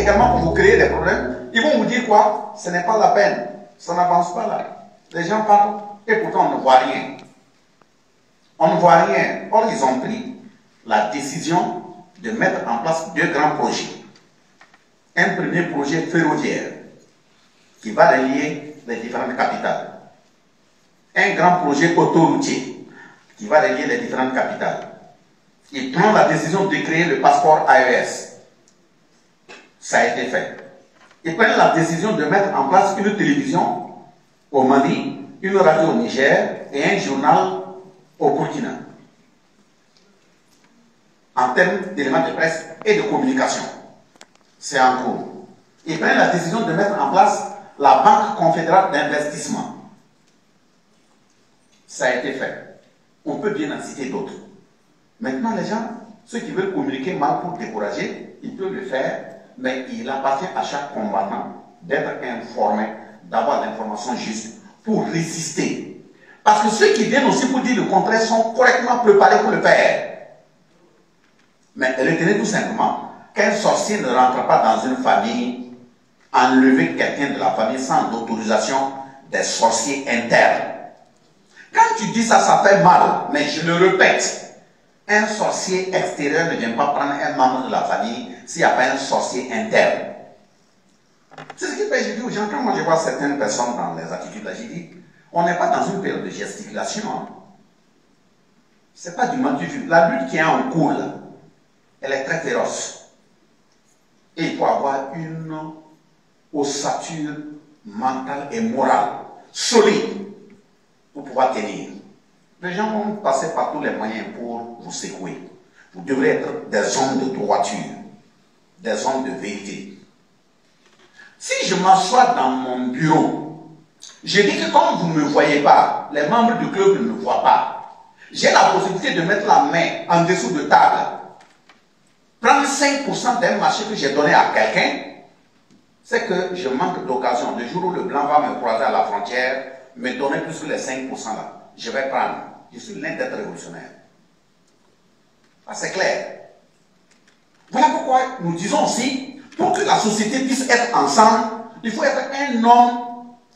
également pour vous créer des problèmes. Ils vont vous dire quoi? Ce n'est pas la peine. Ça n'avance pas là. Les gens parlent et pourtant on ne voit rien. On ne voit rien. Or, ils ont pris la décision de mettre en place deux grands projets. Un premier projet ferroviaire qui va relier les différentes capitales. Un grand projet autoroutier qui va relier les différentes capitales. Ils prennent la décision de créer le passeport AES. Ça a été fait. Ils prennent la décision de mettre en place une télévision au Mali, une radio au Niger et un journal au Burkina. En termes d'éléments de presse et de communication. C'est en cours. Ils prennent la décision de mettre en place la Banque confédérale d'investissement. Ça a été fait. On peut bien en citer d'autres. Maintenant, les gens, ceux qui veulent communiquer mal pour décourager, ils peuvent le faire, mais il appartient à chaque combattant d'être informé, d'avoir l'information juste pour résister. Parce que ceux qui viennent aussi pour dire le contraire sont correctement préparés pour le faire. Mais retenez tout simplement qu'un sorcier ne rentre pas dans une famille, enlever quelqu'un de la famille sans l'autorisation des sorciers internes. Quand tu dis ça, ça fait mal, mais je le répète, un sorcier extérieur ne vient pas prendre un membre de la famille s'il n'y a pas un sorcier interne. C'est ce qui fait, je dis aux gens, quand moi je vois certaines personnes dans les attitudes là, j'ai dit, on n'est pas dans une période de gesticulation. Hein. C'est pas du mal du tout. La lutte qui est en cours là, elle est très féroce. Et il faut avoir une ossature mentale et morale solide pour pouvoir tenir. Les gens vont passer par tous les moyens pour vous secouer. Vous devrez être des hommes de droiture, des hommes de vérité. Si je m'assois dans mon bureau, je dis que comme vous ne me voyez pas, les membres du club ne me voient pas, j'ai la possibilité de mettre la main en dessous de table, prendre 5% d'un marché que j'ai donné à quelqu'un, c'est que je manque d'occasion. Le jour où le blanc va me croiser à la frontière, me donner plus que les 5% là, je vais prendre. Je suis l'un d'être révolutionnaire. Ah, c'est clair. Voilà pourquoi nous disons aussi, pour que la société puisse être ensemble, il faut être un homme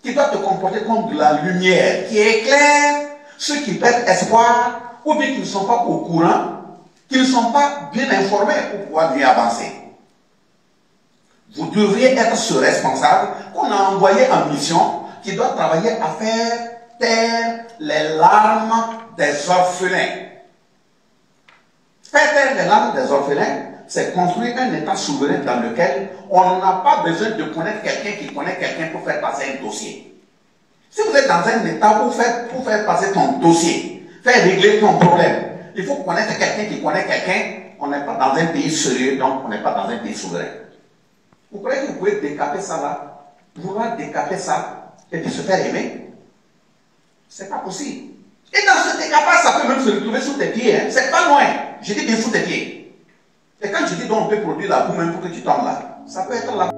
qui doit te comporter comme de la lumière, qui éclaire ceux qui perdent espoir, ou bien qui ne sont pas au courant, qui ne sont pas bien informés pour pouvoir mieux avancer. Vous devriez être ce responsable qu'on a envoyé en mission, qui doit travailler à faire taire les larmes des orphelins. Faire taire les larmes des orphelins, c'est construire un État souverain dans lequel on n'a pas besoin de connaître quelqu'un qui connaît quelqu'un pour faire passer un dossier. Si vous êtes dans un État pour faire passer ton dossier, faire régler ton problème, il faut connaître quelqu'un qui connaît quelqu'un. On n'est pas dans un pays sérieux, donc on n'est pas dans un pays souverain. Vous croyez que vous pouvez décaper ça là, vouloir décaper ça et puis se faire aimer? C'est pas possible. Et dans ce décapage, ça peut même se retrouver sous tes pieds. Hein. C'est pas loin. Je dis bien sous tes pieds. Et quand je dis donc on peut produire la boue même pour que tu tombes là, ça peut être là.